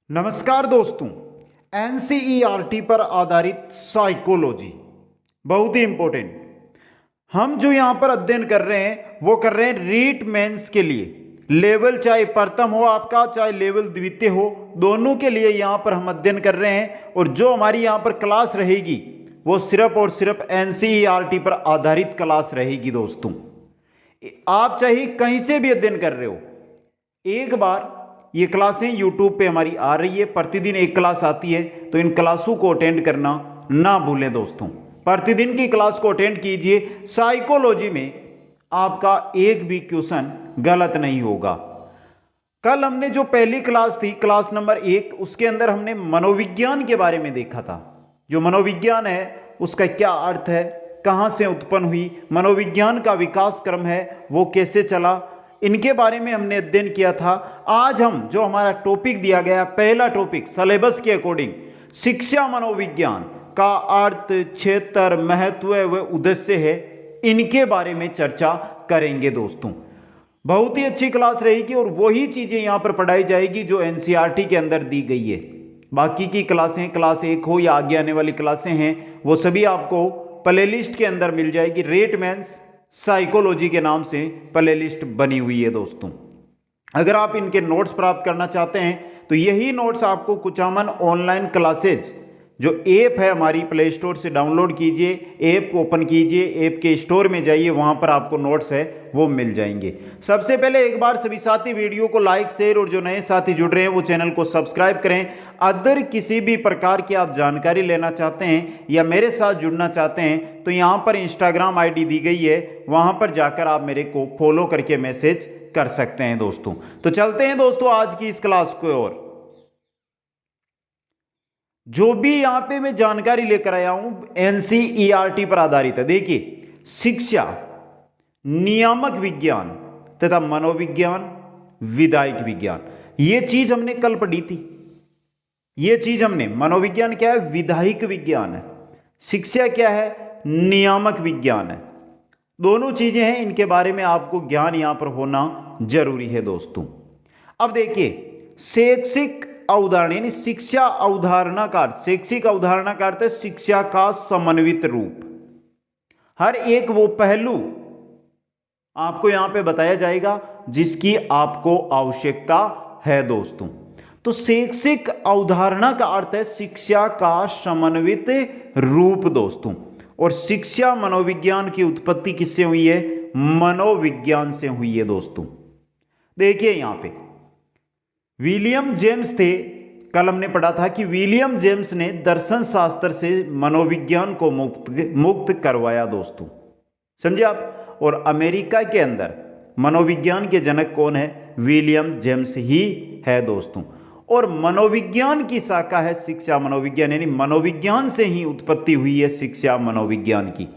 नमस्कार दोस्तों, एनसीईआरटी पर आधारित साइकोलॉजी बहुत ही इंपॉर्टेंट। हम जो यहां पर अध्ययन कर रहे हैं वो कर रहे हैं रीट मेंस के लिए। लेवल चाहे प्रथम हो आपका, चाहे लेवल द्वितीय हो, दोनों के लिए यहां पर हम अध्ययन कर रहे हैं। और जो हमारी यहां पर क्लास रहेगी वो सिर्फ और सिर्फ एनसीईआरटी पर आधारित क्लास रहेगी। दोस्तों, आप चाहे कहीं से भी अध्ययन कर रहे हो, एक बार ये क्लासें YouTube पे हमारी आ रही है, प्रतिदिन एक क्लास आती है, तो इन क्लासों को अटेंड करना ना भूलें। दोस्तों, प्रतिदिन की क्लास को अटेंड कीजिए। साइकोलॉजी में आपका एक भी क्वेश्चन गलत नहीं होगा। कल हमने जो पहली क्लास थी, क्लास नंबर 1, उसके अंदर हमने मनोविज्ञान के बारे में देखा था। जो मनोविज्ञान है उसका क्या अर्थ है, कहाँ से उत्पन्न हुई, मनोविज्ञान का विकास क्रम है वो कैसे चला, इनके बारे में हमने अध्ययन किया था। आज हम जो हमारा टॉपिक दिया गया, पहला टॉपिक सिलेबस के अकॉर्डिंग शिक्षा मनोविज्ञान का अर्थ, क्षेत्र, महत्व व उद्देश्य है, इनके बारे में चर्चा करेंगे। दोस्तों, बहुत ही अच्छी क्लास रहेगी और वही चीजें यहां पर पढ़ाई जाएगी जो एनसीईआरटी के अंदर दी गई है। बाकी की क्लासें, क्लास 1 हो या आगे आने वाली क्लासें हैं, वो सभी आपको प्लेलिस्ट के अंदर मिल जाएगी। रीट मेंस साइकोलॉजी के नाम से प्लेलिस्ट बनी हुई है। दोस्तों, अगर आप इनके नोट्स प्राप्त करना चाहते हैं तो यही नोट्स आपको कुचामन ऑनलाइन क्लासेज जो ऐप है हमारी, प्ले स्टोर से डाउनलोड कीजिए, ऐप को ओपन कीजिए, ऐप के स्टोर में जाइए, वहां पर आपको नोट्स है वो मिल जाएंगे। सबसे पहले एक बार सभी साथी वीडियो को लाइक, शेयर और जो नए साथी जुड़ रहे हैं वो चैनल को सब्सक्राइब करें। अदर किसी भी प्रकार की आप जानकारी लेना चाहते हैं या मेरे साथ जुड़ना चाहते हैं तो यहाँ पर इंस्टाग्राम ID दी गई है, वहां पर जाकर आप मेरे को फॉलो करके मैसेज कर सकते हैं। दोस्तों, तो चलते हैं दोस्तों आज की इस क्लास को। और जो भी यहां पे मैं जानकारी लेकर आया हूं एनसीईआरटी पर आधारित है। देखिए, शिक्षा, नियामक विज्ञान तथा मनोविज्ञान, विधायक विज्ञान, ये चीज हमने कल पढ़ी थी। ये चीज हमने, मनोविज्ञान क्या है, विधायक विज्ञान है, शिक्षा क्या है, नियामक विज्ञान है। दोनों चीजें हैं, इनके बारे में आपको ज्ञान यहां पर होना जरूरी है। दोस्तों, अब देखिए, शैक्षिक अवधारणा यानी शिक्षा अवधारणा का अर्थ, शैक्षिक अवधारणा का अर्थ है शिक्षा का समन्वित रूप। हर एक वो पहलू आपको यहां पे बताया जाएगा जिसकी आपको आवश्यकता है। दोस्तों, तो शैक्षिक अवधारणा का अर्थ है शिक्षा का समन्वित रूप। दोस्तों, और शिक्षा मनोविज्ञान की उत्पत्ति किससे हुई है, मनोविज्ञान से हुई है। दोस्तों, देखिए यहां पे विलियम जेम्स थे। कल हमने पढ़ा था कि विलियम जेम्स ने दर्शन शास्त्र से मनोविज्ञान को मुक्त करवाया। दोस्तों, समझे आप। और अमेरिका के अंदर मनोविज्ञान के जनक कौन है, विलियम जेम्स ही है। दोस्तों, और मनोविज्ञान की शाखा है शिक्षा मनोविज्ञान, यानी मनोविज्ञान से ही उत्पत्ति हुई है शिक्षा मनोविज्ञान की।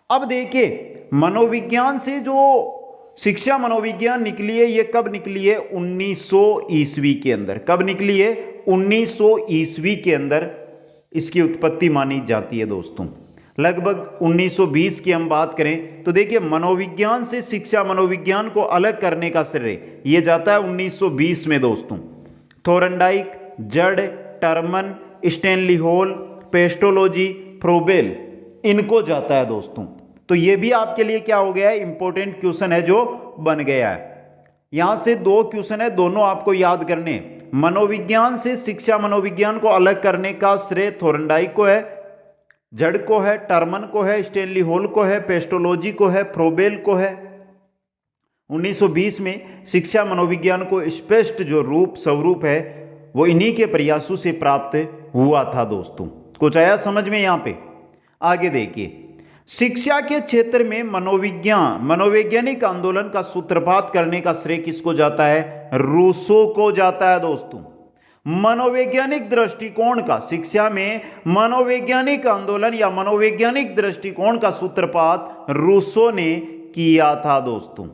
अब देखिए, मनोविज्ञान से जो शिक्षा मनोविज्ञान निकली है, ये कब निकली है, 1900 ईस्वी के अंदर। कब निकली है, 1900 ईस्वी के अंदर इसकी उत्पत्ति मानी जाती है। दोस्तों, लगभग 1920 की हम बात करें तो देखिए, मनोविज्ञान से शिक्षा मनोविज्ञान को अलग करने का श्रेय ये जाता है 1920 में। दोस्तों, थोरनडाइक, जड, Terman, Stanley hall, pestology, Froebel, इनको जाता है। दोस्तों, तो ये भी आपके लिए क्या हो गया है, इंपॉर्टेंट क्वेश्चन है जो बन गया है। यहां से 2 क्वेश्चन है, दोनों आपको याद करने। मनोविज्ञान से शिक्षा मनोविज्ञान को अलग करने का श्रेय थोरनडाइक को है, जड़ को है, टर्मन को है, स्टैनली हॉल को है, पेस्टोलॉजी को है, फ्रोबेल को है। 1920 में शिक्षा मनोविज्ञान को स्पष्ट जो रूप, स्वरूप है वो इन्हीं के प्रयासों से प्राप्त हुआ था। दोस्तों, कुछ आया समझ में। यहां पे आगे देखिए, शिक्षा के क्षेत्र में मनोवैज्ञानिक आंदोलन का सूत्रपात करने का श्रेय किसको जाता है, रूसो को जाता है। दोस्तों, मनोवैज्ञानिक दृष्टिकोण का, शिक्षा में मनोवैज्ञानिक आंदोलन या मनोवैज्ञानिक दृष्टिकोण का सूत्रपात रूसो ने किया था। दोस्तों,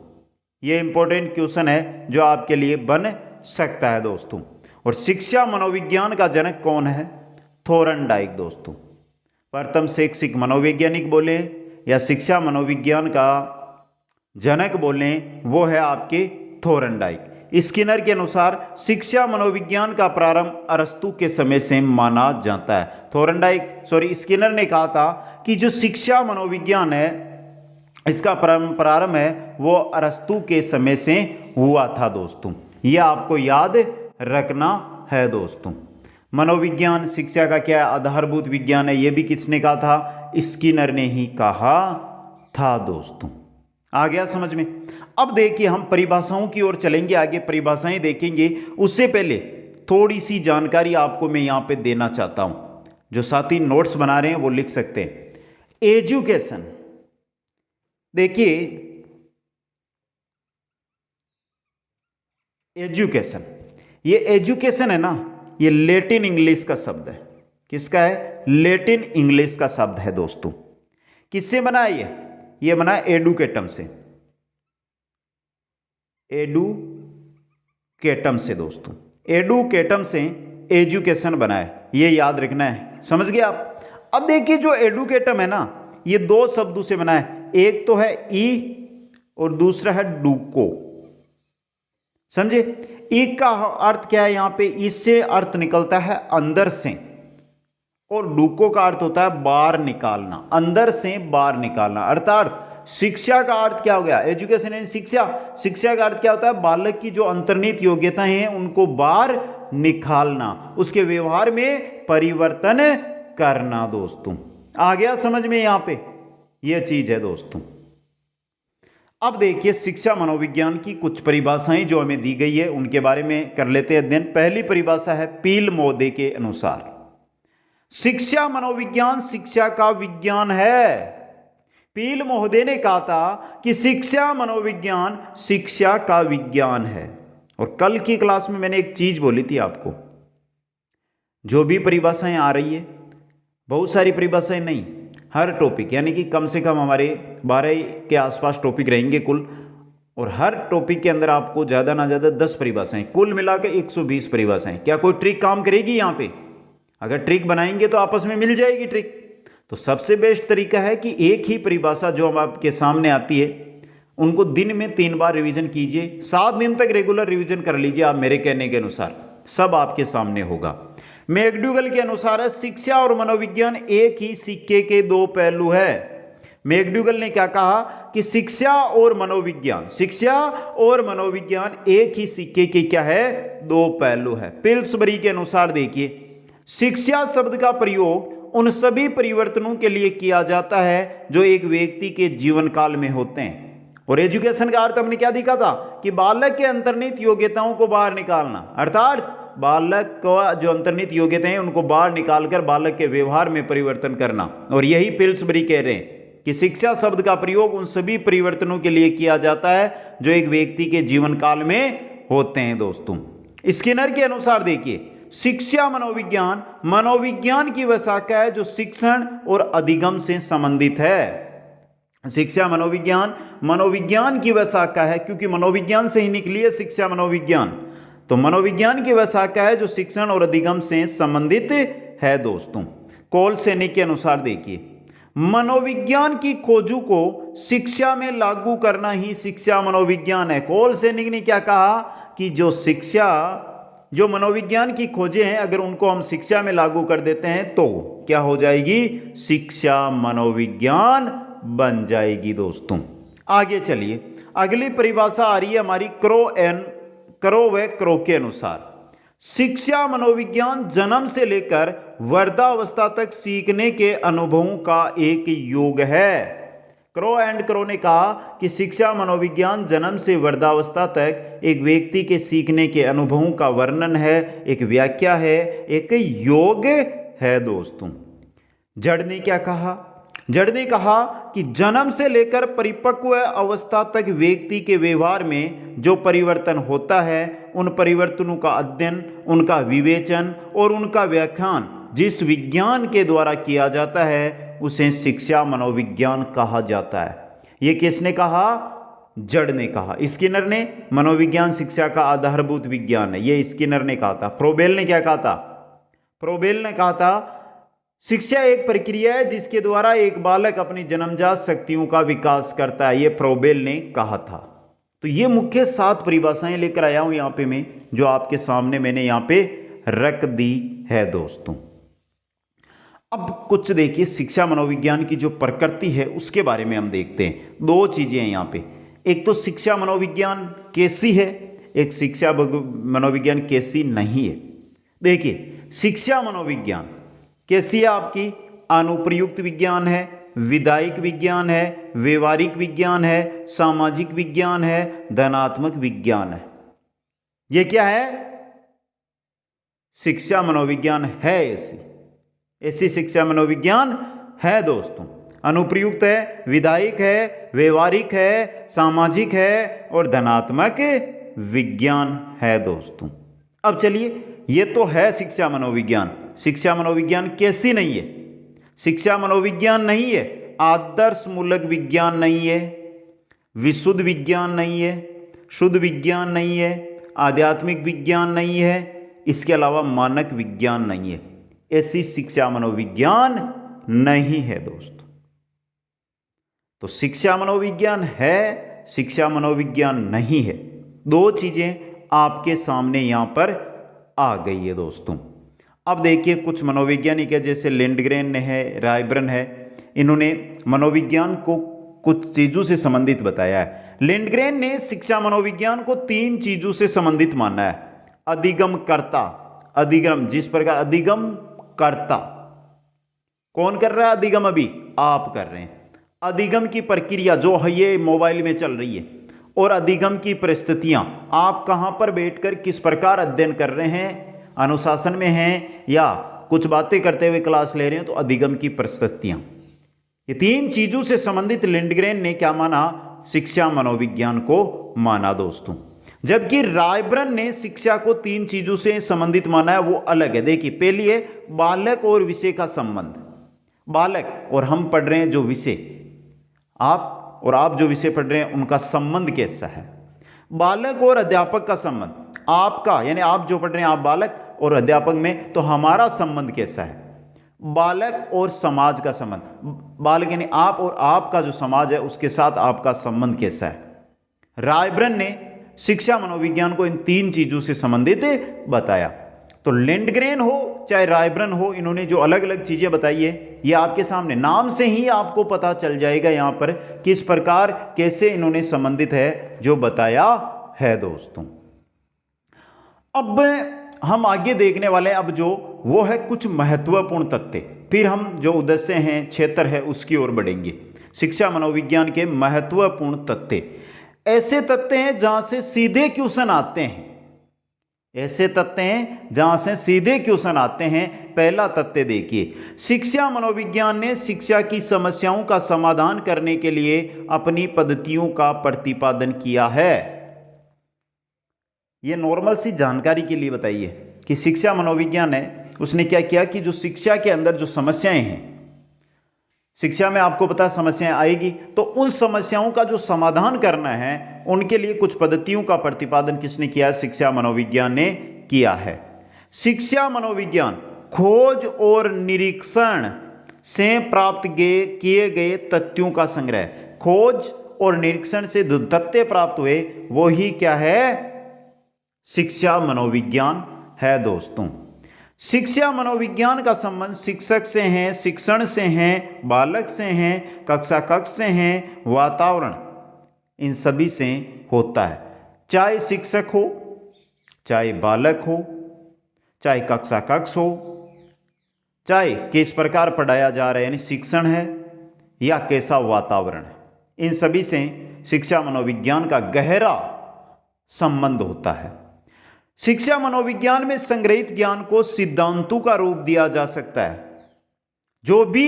यह इंपॉर्टेंट क्वेश्चन है जो आपके लिए बन सकता है। दोस्तों, और शिक्षा मनोविज्ञान का जनक कौन है, थोरनडाइक। दोस्तों, प्रथम शैक्षिक मनोवैज्ञानिक बोले या शिक्षा मनोविज्ञान का जनक बोले वो है आपके थोरनडाइक। स्किनर के अनुसार शिक्षा मनोविज्ञान का प्रारंभ अरस्तु के समय से माना जाता है। स्किनर ने कहा था कि जो शिक्षा मनोविज्ञान है इसका प्रारंभ है वो अरस्तु के समय से हुआ था दोस्तों। यह आपको याद रखना है दोस्तों। मनोविज्ञान शिक्षा का क्या आधारभूत विज्ञान है, यह भी किसने कहा था? स्किनर ने ही कहा था दोस्तों। आ गया समझ में? अब देखिए हम परिभाषाओं की ओर चलेंगे, आगे परिभाषाएं देखेंगे। उससे पहले थोड़ी सी जानकारी आपको मैं यहां पे देना चाहता हूं, जो साथी नोट्स बना रहे हैं वो लिख सकते हैं। एजुकेशन, देखिए एजुकेशन, ये एजुकेशन है ना, ये लैटिन इंग्लिश का शब्द है। किसका है? लैटिन इंग्लिश का शब्द है दोस्तों। किससे बना है ये बना है एडुकेटम से। एडुकेटम से दोस्तों, एडुकेटम से एजुकेशन बना है, ये याद रखना है। समझ गए आप? अब देखिए जो एडुकेटम है ना, ये दो शब्दों से बना है। एक तो है ई और दूसरा है डूको। समझे? ई का अर्थ क्या है? यहां पे इससे अर्थ निकलता है अंदर से, और डूको का अर्थ होता है बाहर निकालना, अंदर से बाहर निकालना। अर्थात शिक्षा का अर्थ क्या हो गया? एजुकेशन यानी शिक्षा। शिक्षा का अर्थ क्या होता है? बालक की जो अंतर्निहित योग्यताएं हैं उनको बाहर निकालना, उसके व्यवहार में परिवर्तन करना दोस्तों। आ गया समझ में? यहां पे यह चीज है दोस्तों। अब देखिए शिक्षा मनोविज्ञान की कुछ परिभाषाएं जो हमें दी गई है उनके बारे में कर लेते हैं अध्ययन। पहली परिभाषा है पील मोदे के अनुसार, शिक्षा मनोविज्ञान शिक्षा का विज्ञान है। पील महोदय ने कहा था कि शिक्षा मनोविज्ञान शिक्षा का विज्ञान है। और कल की क्लास में मैंने एक चीज बोली थी आपको, जो भी परिभाषाएं आ रही है, बहुत सारी परिभाषाएं नहीं, हर टॉपिक, यानी कि कम से कम हमारे 12 के आसपास टॉपिक रहेंगे कुल, और हर टॉपिक के अंदर आपको ज़्यादा ना ज़्यादा 10 परिभाषाएं, कुल मिलाकर 120 परिभाषाएं। क्या कोई ट्रिक काम करेगी यहाँ पे? अगर ट्रिक बनाएंगे तो आपस में मिल जाएगी ट्रिक। तो सबसे बेस्ट तरीका है कि एक ही परिभाषा जो हम आपके सामने आती है उनको दिन में 3 बार रिवीजन कीजिए, 7 दिन तक रेगुलर रिवीजन कर लीजिए आप, मेरे कहने के अनुसार सब आपके सामने होगा। मैकडूगल के अनुसार शिक्षा और मनोविज्ञान एक ही सिक्के के 2 पहलू है। मैकडूगल ने क्या कहा कि शिक्षा और मनोविज्ञान एक ही सिक्के के क्या है? 2 पहलू है। पिल्सबरी के अनुसार देखिए, शिक्षा शब्द का प्रयोग उन सभी परिवर्तनों के लिए किया जाता है जो एक व्यक्ति के जीवन काल में होते हैं। और एजुकेशन का अर्थ हमने क्या देखा था कि बालक के अंतर्निहित योग्यताओं को बाहर निकालना, अर्थात बालक का जो अंतर्निहित योग्यताएं हैं उनको बाहर निकालकर बालक के व्यवहार में परिवर्तन करना। और यही पिल्सबरी कह रहे हैं कि शिक्षा शब्द का प्रयोग उन सभी परिवर्तनों के लिए किया जाता है जो एक व्यक्ति के जीवन काल में होते हैं दोस्तों। स्किनर के अनुसार देखिए, शिक्षा मनोविज्ञान की वह शाखा है जो शिक्षण और अधिगम से संबंधित है। शिक्षा मनोविज्ञान की वह शाखा है, क्योंकि मनोविज्ञान से ही निकली है शिक्षा मनोविज्ञान, तो मनोविज्ञान की वह शाखा है जो शिक्षण और अधिगम से संबंधित है दोस्तों। कॉल सैनिक के अनुसार देखिए, मनोविज्ञान की खोजों को शिक्षा में लागू करना ही शिक्षा मनोविज्ञान है। कॉल सैनिक ने क्या कहा कि जो मनोविज्ञान की खोजें हैं अगर उनको हम शिक्षा में लागू कर देते हैं तो क्या हो जाएगी? शिक्षा मनोविज्ञान बन जाएगी दोस्तों। आगे चलिए, अगली परिभाषा आ रही है हमारी क्रो व क्रो के अनुसार, शिक्षा मनोविज्ञान जन्म से लेकर वृद्धावस्था तक सीखने के अनुभवों का एक योग है। क्रो ने कहा कि शिक्षा मनोविज्ञान जन्म से वृद्धावस्था तक एक व्यक्ति के सीखने के अनुभवों का वर्णन है, एक व्याख्या है, एक योग है दोस्तों। जड़ ने क्या कहा? जड़ ने कहा कि जन्म से लेकर परिपक्व अवस्था तक व्यक्ति के व्यवहार में जो परिवर्तन होता है उन परिवर्तनों का अध्ययन, उनका विवेचन और उनका व्याख्यान जिस विज्ञान के द्वारा किया जाता है उसे शिक्षा मनोविज्ञान कहा जाता है। यह किसने कहा? जड़ ने कहा। स्किनर ने मनोविज्ञान शिक्षा का आधारभूत विज्ञान है, यह स्किनर ने कहा था। प्रोबेल ने क्या कहा था? प्रोबेल ने कहा था शिक्षा एक प्रक्रिया है जिसके द्वारा एक बालक अपनी जन्मजात शक्तियों का विकास करता है, यह प्रोबेल ने कहा था। तो ये मुख्य 7 परिभाषाएं लेकर आया हूं यहां पे मैं, जो आपके सामने मैंने यहां पे रख दी है दोस्तों। अब कुछ देखिए शिक्षा मनोविज्ञान की जो प्रकृति है उसके बारे में हम देखते हैं। 2 चीजें हैं यहां पे, एक तो शिक्षा मनोविज्ञान कैसी है, एक शिक्षा मनोविज्ञान कैसी नहीं है। देखिए शिक्षा मनोविज्ञान कैसी है आपकी, अनुप्रयुक्त विज्ञान है, विधायक विज्ञान है, व्यवहारिक विज्ञान है, सामाजिक विज्ञान है, धनात्मक विज्ञान है। ये क्या है, शिक्षा मनोविज्ञान है। ऐसी शिक्षा मनोविज्ञान है दोस्तों। अनुप्रयुक्त है, विधायक है, व्यवहारिक है, सामाजिक है और धनात्मक विज्ञान है दोस्तों। अब चलिए, ये तो है शिक्षा मनोविज्ञान। शिक्षा मनोविज्ञान कैसी नहीं है, शिक्षा मनोविज्ञान नहीं है, आदर्श मूलक विज्ञान नहीं है, विशुद्ध विज्ञान नहीं है, शुद्ध विज्ञान नहीं है, आध्यात्मिक विज्ञान नहीं है, इसके अलावा मानक विज्ञान नहीं है। ऐसी शिक्षा मनोविज्ञान नहीं है दोस्तों। तो शिक्षा मनोविज्ञान है, शिक्षा मनोविज्ञान नहीं है। 2 चीजें आपके सामने यहां पर आ गई है दोस्तों। अब देखिए कुछ मनोवैज्ञानिक है, जैसे लिंडग्रेन है, रायबर्न है, इन्होंने मनोविज्ञान को कुछ चीजों से संबंधित बताया है। लिंडग्रेन ने शिक्षा मनोविज्ञान को 3 चीजों से संबंधित माना है। अधिगम कर्ता, अधिगम, जिस प्रकार अधिगम कर्ता, कौन कर रहा है अधिगम, अभी आप कर रहे हैं। अधिगम की प्रक्रिया जो है ये मोबाइल में चल रही है, और अधिगम की परिस्थितियां, आप कहां पर बैठकर किस प्रकार अध्ययन कर रहे हैं, अनुशासन में हैं या कुछ बातें करते हुए क्लास ले रहे हैं, तो अधिगम की परिस्थितियां, ये 3 चीजों से संबंधित लिंडग्रेन ने क्या माना, शिक्षा मनोविज्ञान को माना दोस्तों। जबकि रायबर्न ने शिक्षा को 3 चीजों से संबंधित माना है, वो अलग है। देखिए पहली है बालक और विषय का संबंध। बालक और हम पढ़ रहे हैं जो विषय, आप जो विषय पढ़ रहे हैं उनका संबंध कैसा है। बालक और अध्यापक का संबंध, आपका यानी आप जो पढ़ रहे हैं आप बालक, और अध्यापक में तो हमारा संबंध कैसा है। बालक और समाज का संबंध, बालक यानी आप और आपका जो समाज है उसके साथ आपका संबंध कैसा है। रायबर्न ने शिक्षा मनोविज्ञान को इन 3 चीजों से संबंधित बताया। तो लिंडग्रेन हो चाहे रायबर्न हो, इन्होंने जो अलग अलग चीजें बताई है ये आपके सामने, नाम से ही आपको पता चल जाएगा यहां पर किस प्रकार कैसे इन्होंने संबंधित है जो बताया है दोस्तों। अब हम आगे देखने वाले हैं, अब जो वो है कुछ महत्वपूर्ण तथ्य, फिर हम जो उद्देश्य हैं, क्षेत्र है, उसकी ओर बढ़ेंगे। शिक्षा मनोविज्ञान के महत्वपूर्ण तथ्य, ऐसे तथ्य हैं जहां से सीधे क्वेश्चन आते हैं, ऐसे तथ्य हैं जहां से सीधे क्वेश्चन आते हैं। पहला तथ्य देखिए, शिक्षा मनोविज्ञान ने शिक्षा की समस्याओं का समाधान करने के लिए अपनी पद्धतियों का प्रतिपादन किया है। यह नॉर्मल सी जानकारी के लिए बताइए कि शिक्षा मनोविज्ञान है उसने क्या किया कि जो शिक्षा के अंदर जो समस्याएं हैं, शिक्षा में आपको पता समस्याएं आएगी, तो उन समस्याओं का जो समाधान करना है उनके लिए कुछ पद्धतियों का प्रतिपादन किसने किया है, शिक्षा मनोविज्ञान ने किया है। शिक्षा मनोविज्ञान खोज और निरीक्षण से प्राप्त किए गए तथ्यों का संग्रह, खोज और निरीक्षण से जो तथ्य प्राप्त हुए वो ही क्या है, शिक्षा मनोविज्ञान है दोस्तों। शिक्षा मनोविज्ञान का संबंध शिक्षक से है, शिक्षण से है, बालक से है, कक्षा कक्ष से है, वातावरण, इन सभी से होता है। चाहे शिक्षक हो, चाहे बालक हो, चाहे कक्षा कक्ष हो, चाहे किस प्रकार पढ़ाया जा रहा है यानी शिक्षण है या कैसा वातावरण है, इन सभी से शिक्षा मनोविज्ञान का गहरा संबंध होता है। शिक्षा मनोविज्ञान में संग्रहित ज्ञान को सिद्धांतों का रूप दिया जा सकता है। जो भी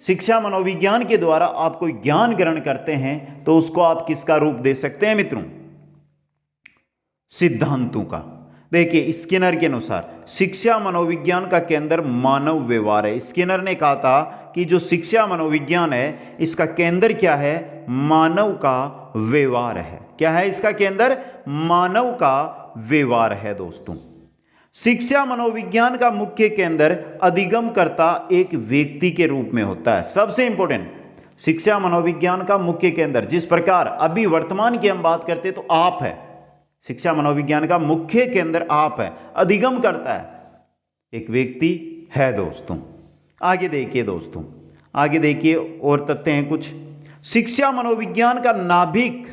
शिक्षा मनोविज्ञान के द्वारा आप कोई ज्ञान ग्रहण करते हैं तो उसको आप किसका रूप दे सकते हैं मित्रों, सिद्धांतों का। देखिए स्किनर के अनुसार शिक्षा मनोविज्ञान का केंद्र मानव व्यवहार है। स्किनर ने कहा था कि जो शिक्षा मनोविज्ञान है इसका केंद्र क्या है, मानव का व्यवहार है। क्या है इसका केंद्र, मानव का व्यवहार है दोस्तों। शिक्षा मनोविज्ञान का मुख्य केंद्र अधिगम कर्ता एक व्यक्ति के रूप में होता है। सबसे इंपॉर्टेंट, शिक्षा मनोविज्ञान का मुख्य केंद्र, जिस प्रकार अभी वर्तमान की हम बात करते तो आप है, शिक्षा मनोविज्ञान का मुख्य केंद्र आप है, अधिगम करता है एक व्यक्ति है दोस्तों। आगे देखिए दोस्तों, आगे देखिए और तथ्य हैं कुछ। शिक्षा मनोविज्ञान का नाभिक,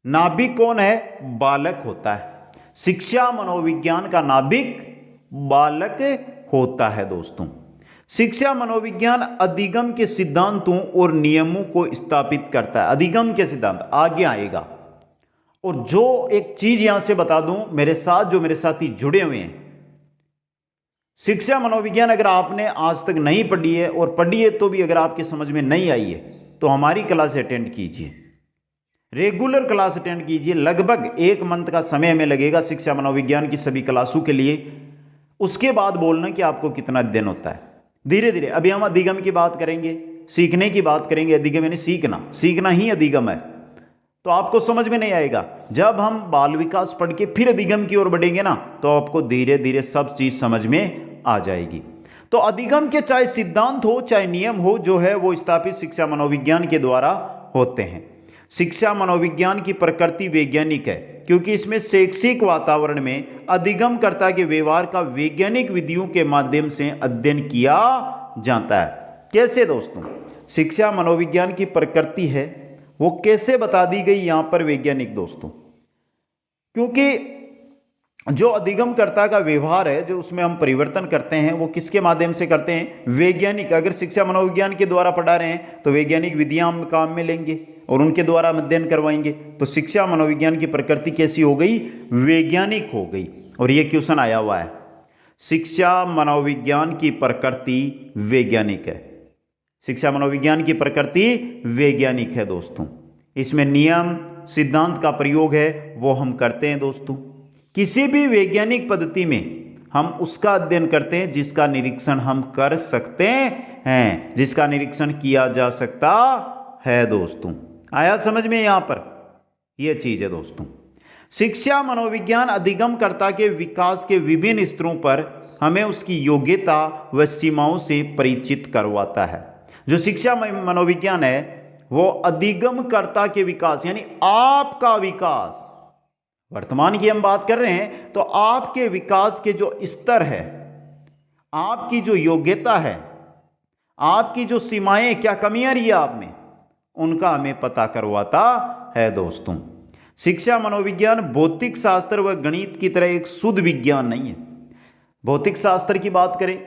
नाभिक कौन है? बालक होता है। शिक्षा मनोविज्ञान का नाभिक बालक होता है दोस्तों। शिक्षा मनोविज्ञान अधिगम के सिद्धांतों और नियमों को स्थापित करता है। अधिगम के सिद्धांत आगे आएगा। और जो एक चीज यहां से बता दूं, मेरे साथ जो मेरे साथी जुड़े हुए हैं, शिक्षा मनोविज्ञान अगर आपने आज तक नहीं पढ़ी है और पढ़ी है तो भी अगर आपके समझ में नहीं आई है तो हमारी क्लास अटेंड कीजिए, रेगुलर क्लास अटेंड कीजिए। लगभग 1 मंथ का समय हमें लगेगा शिक्षा मनोविज्ञान की सभी क्लासों के लिए। उसके बाद बोलना कि आपको कितना अध्ययन होता है। धीरे धीरे अभी हम अधिगम की बात करेंगे, सीखने की बात करेंगे। अधिगम यानी सीखना, सीखना ही अधिगम है। तो आपको समझ में नहीं आएगा। जब हम बाल विकास पढ़ के फिर अधिगम की ओर बढ़ेंगे ना, तो आपको धीरे धीरे सब चीज समझ में आ जाएगी। तो अधिगम के चाहे सिद्धांत हो चाहे नियम हो, जो है वो स्थापित शिक्षा मनोविज्ञान के द्वारा होते हैं। शिक्षा मनोविज्ञान की प्रकृति वैज्ञानिक है, क्योंकि इसमें शैक्षिक वातावरण में अधिगमकर्ता के व्यवहार का वैज्ञानिक विधियों के माध्यम से अध्ययन किया जाता है। कैसे दोस्तों? शिक्षा मनोविज्ञान की प्रकृति है वो कैसे बता दी गई यहां पर वैज्ञानिक दोस्तों, क्योंकि जो अधिगमकर्ता का व्यवहार है, जो उसमें हम परिवर्तन करते हैं, वो किसके माध्यम से करते हैं? वैज्ञानिक। अगर शिक्षा मनोविज्ञान के द्वारा पढ़ा रहे हैं तो वैज्ञानिक विधियां हम काम में लेंगे और उनके द्वारा अध्ययन करवाएंगे। तो शिक्षा मनोविज्ञान की प्रकृति कैसी हो गई? वैज्ञानिक हो गई। और ये क्वेश्चन आया हुआ है, शिक्षा मनोविज्ञान की प्रकृति वैज्ञानिक है। शिक्षा मनोविज्ञान की प्रकृति वैज्ञानिक है दोस्तों। इसमें नियम सिद्धांत का प्रयोग है वो हम करते हैं दोस्तों। किसी भी वैज्ञानिक पद्धति में हम उसका अध्ययन करते हैं जिसका निरीक्षण हम कर सकते हैं, जिसका निरीक्षण किया जा सकता है दोस्तों। आया समझ में? यहां पर यह चीज है दोस्तों। शिक्षा मनोविज्ञान अधिगमकर्ता के विकास के विभिन्न स्तरों पर हमें उसकी योग्यता व सीमाओं से परिचित करवाता है। जो शिक्षा मनोविज्ञान है वो अधिगमकर्ता के विकास यानी आपका विकास, वर्तमान की हम बात कर रहे हैं तो आपके विकास के जो स्तर है, आपकी जो योग्यता है, आपकी जो सीमाएं, क्या कमियां रही है आप में, उनका हमें पता करवाता है दोस्तों। शिक्षा मनोविज्ञान भौतिक शास्त्र व गणित की तरह एक शुद्ध विज्ञान नहीं है। भौतिक शास्त्र की बात करें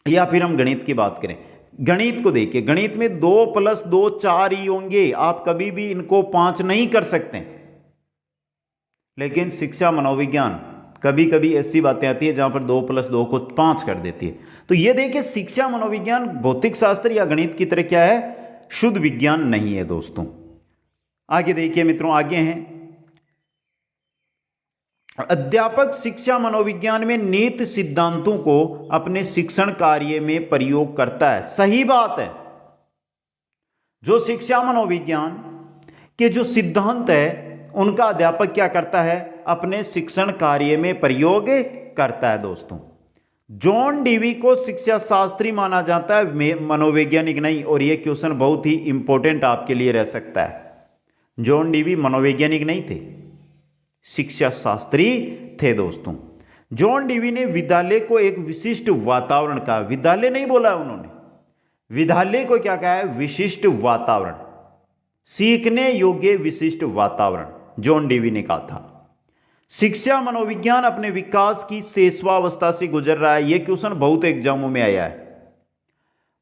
या फिर हम गणित की बात करें, गणित को देखिए, गणित में 2 + 2 4 ही होंगे, आप कभी भी इनको 5 नहीं कर सकते। लेकिन शिक्षा मनोविज्ञान कभी कभी ऐसी बातें आती है जहां पर 2 + 2 को 5 कर देती है। तो यह देखिए, शिक्षा मनोविज्ञान भौतिक शास्त्र या गणित की तरह क्या है? शुद्ध विज्ञान नहीं है दोस्तों। आगे देखिए मित्रों, आगे हैं अध्यापक शिक्षा मनोविज्ञान में नीति सिद्धांतों को अपने शिक्षण कार्य में प्रयोग करता है। सही बात है। जो शिक्षा मनोविज्ञान के जो सिद्धांत है उनका अध्यापक क्या करता है? अपने शिक्षण कार्य में प्रयोग करता है दोस्तों। जॉन डीवी को शिक्षा शास्त्री माना जाता है, मनोवैज्ञानिक नहीं। और यह क्वेश्चन बहुत ही इंपॉर्टेंट आपके लिए रह सकता है। जॉन डीवी मनोवैज्ञानिक नहीं थे, शिक्षा शास्त्री थे दोस्तों। जॉन डीवी ने विद्यालय को एक विशिष्ट वातावरण कहा। विद्यालय नहीं बोला उन्होंने, विद्यालय को क्या कहा है? विशिष्ट वातावरण, सीखने योग्य विशिष्ट वातावरण जॉन डीवी ने कहा था। शिक्षा मनोविज्ञान अपने विकास की शैशवावस्था से गुजर रहा है। यह क्वेश्चन बहुत एग्जामों में आया है।